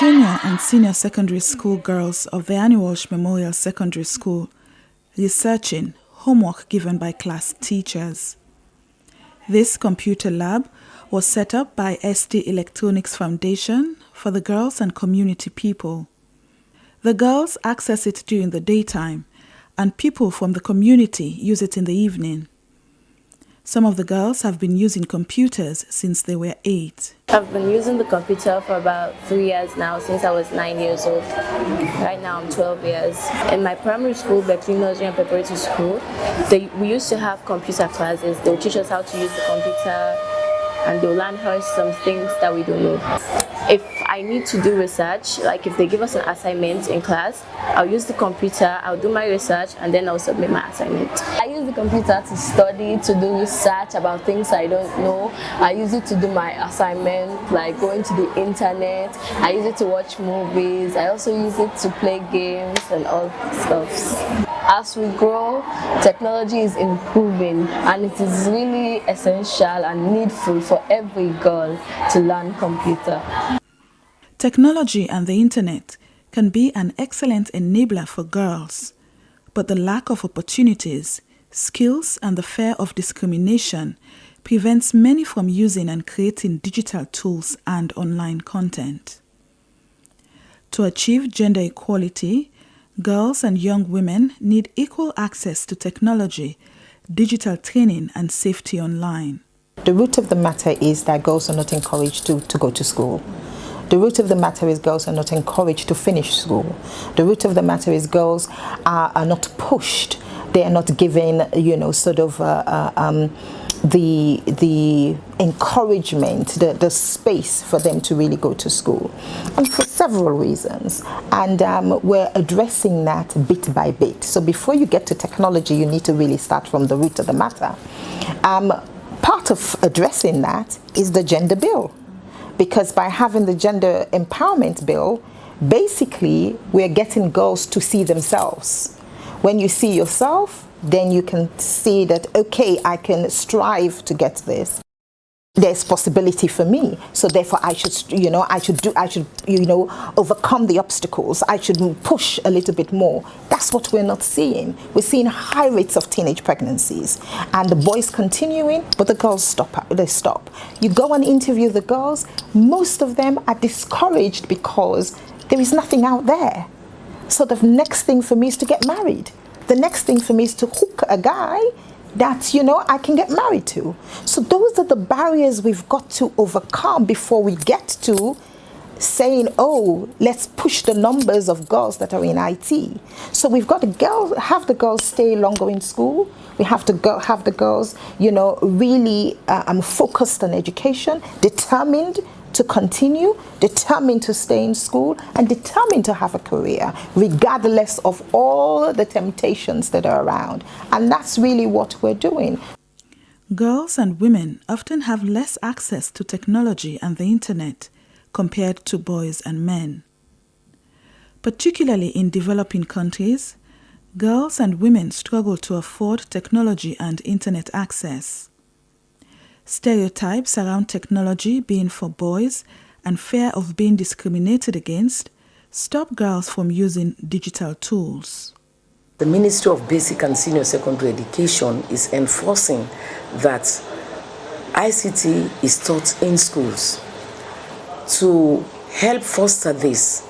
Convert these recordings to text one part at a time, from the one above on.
junior and senior secondary school girls of the Annie Walsh Memorial Secondary School researching homework given by class teachers. This computer lab was set up by ST Electronics Foundation for the girls and community people. The girls access it during the daytime, and people from the community use it in the evening. Some of the girls have been using computers since they were 8. I've been using the computer for about 3 years now, since I was 9 years old. Right now I'm 12 years. In my primary school, Berkeley Nursery and Preparatory School, we used to have computer classes. They'll teach us how to use the computer, and they'll learn us some things that we don't know. If I need to do research, like if they give us an assignment in class, I'll use the computer, I'll do my research, and then I'll submit my assignment. I use the computer to study, to do research about things I don't know. I use it to do my assignment, like going to the internet. I use it to watch movies. I also use it to play games and all stuff. As we grow, technology is improving, and it is really essential and needful for every girl to learn computer. Technology and the internet can be an excellent enabler for girls, but the lack of opportunities, skills, and the fear of discrimination prevents many from using and creating digital tools and online content. To achieve gender equality, girls and young women need equal access to technology, digital training, and safety online. The root of the matter is that girls are not encouraged to go to school. The root of the matter is girls are not encouraged to finish school. The root of the matter is girls are not pushed. They are not given, the encouragement, the space for them to really go to school, and for several reasons. And we're addressing that bit by bit. So before you get to technology, you need to really start from the root of the matter. Part of addressing that is the gender bill, because by having the gender empowerment bill, basically we're getting girls to see themselves. When you see yourself, then you can see that, okay, I can strive to get this. There's possibility for me, so therefore I should overcome the obstacles. I should push a little bit more. That's what we're not seeing. We're seeing high rates of teenage pregnancies, and the boys continuing, but the girls stop. They stop. You go and interview the girls. Most of them are discouraged because there is nothing out there. So the next thing for me is to get married. The next thing for me is to hook a guy that, I can get married to. So those are the barriers we've got to overcome before we get to saying, oh, let's push the numbers of girls that are in IT. So we've got to have the girls stay longer in school. We have to have the girls, really focused on education, determined to continue, determined to stay in school, and determined to have a career, regardless of all the temptations that are around. And that's really what we're doing. Girls and women often have less access to technology and the internet compared to boys and men. Particularly in developing countries, girls and women struggle to afford technology and internet access. Stereotypes around technology being for boys and fear of being discriminated against stop girls from using digital tools. The Ministry of Basic and Senior Secondary Education is enforcing that ICT is taught in schools. To help foster this,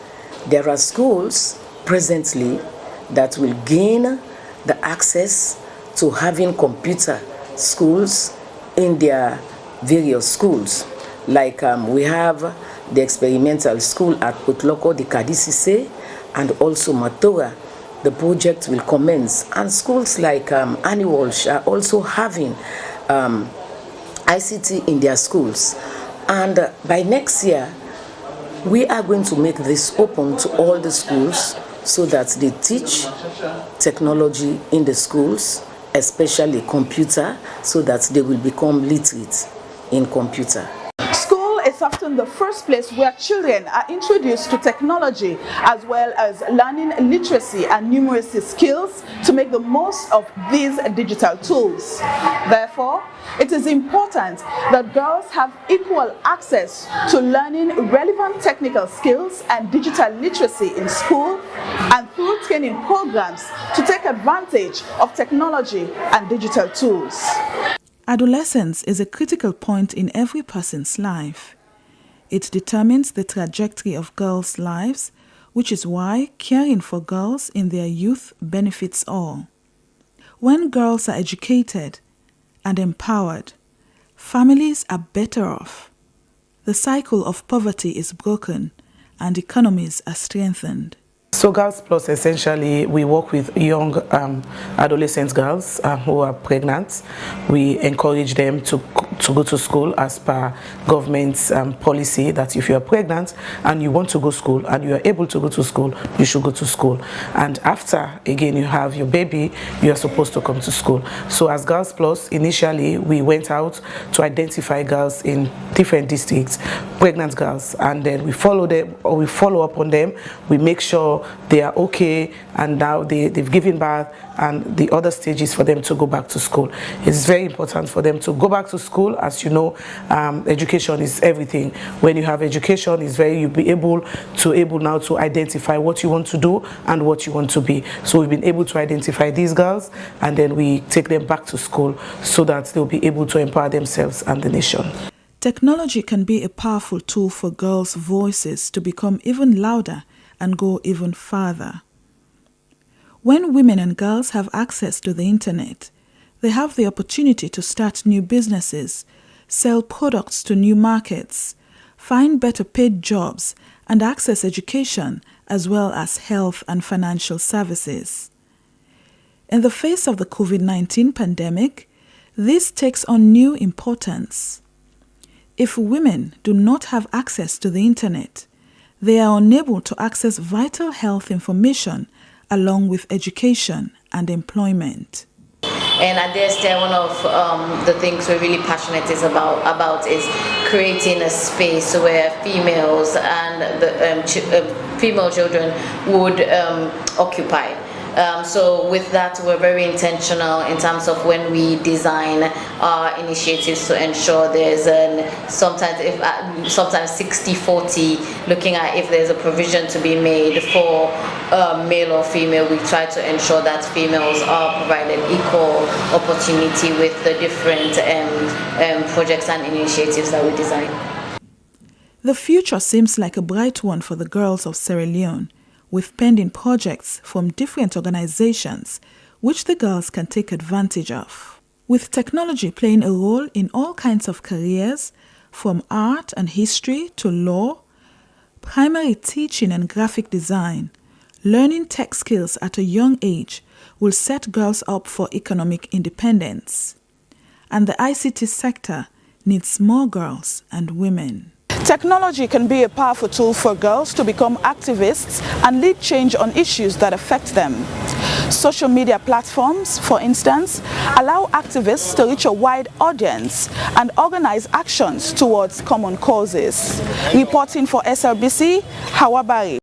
there are schools presently that will gain the access to having computer schools in their various schools. Like we have the experimental school at Otloko, the Kadisise, and also Matora. The project will commence. And schools like Annie Walsh are also having ICT in their schools. And by next year, we are going to make this open to all the schools so that they teach technology in the schools, especially computer, so that they will become literate in computer. School is often the first place where children are introduced to technology as well as learning literacy and numeracy skills to make the most of these digital tools. Therefore, it is important that girls have equal access to learning relevant technical skills and digital literacy in school and through training programs to take advantage of technology and digital tools. Adolescence is a critical point in every person's life. It determines the trajectory of girls' lives, which is why caring for girls in their youth benefits all. When girls are educated and empowered, families are better off. The cycle of poverty is broken and economies are strengthened. So Girls Plus, essentially, we work with young adolescent girls who are pregnant. We encourage them to go to school as per government's policy that if you are pregnant and you want to go to school and you are able to go to school, you should go to school. And after, again, you have your baby, you are supposed to come to school. So as Girls Plus, initially, we went out to identify girls in different districts, pregnant girls, and then we follow them, or we follow up on them. We make sure they are okay and now they've given birth, and the other stage is for them to go back to school. It's very important for them to go back to school. As you know, education is everything. When you have education, you'll be able now to identify what you want to do and what you want to be. So we've been able to identify these girls, and then we take them back to school so that they'll be able to empower themselves and the nation. Technology can be a powerful tool for girls' voices to become even louder and go even farther. When women and girls have access to the internet, they have the opportunity to start new businesses, sell products to new markets, find better paid jobs, and access education as well as health and financial services. In the face of the COVID-19 pandemic, this takes on new importance. If women do not have access to the internet, they are unable to access vital health information along with education and employment. And at the STI, one of the things we're really passionate about is creating a space where females and the female children would occupy. So with that, we're very intentional in terms of when we design our initiatives to ensure there's sometimes 60-40, looking at if there's a provision to be made for male or female. We try to ensure that females are provided equal opportunity with the different projects and initiatives that we design. The future seems like a bright one for the girls of Sierra Leone, with pending projects from different organizations which the girls can take advantage of. With technology playing a role in all kinds of careers, from art and history to law, primary teaching and graphic design, learning tech skills at a young age will set girls up for economic independence. And the ICT sector needs more girls and women. Technology can be a powerful tool for girls to become activists and lead change on issues that affect them. Social media platforms, for instance, allow activists to reach a wide audience and organize actions towards common causes. Reporting for SLBC, Hawabari.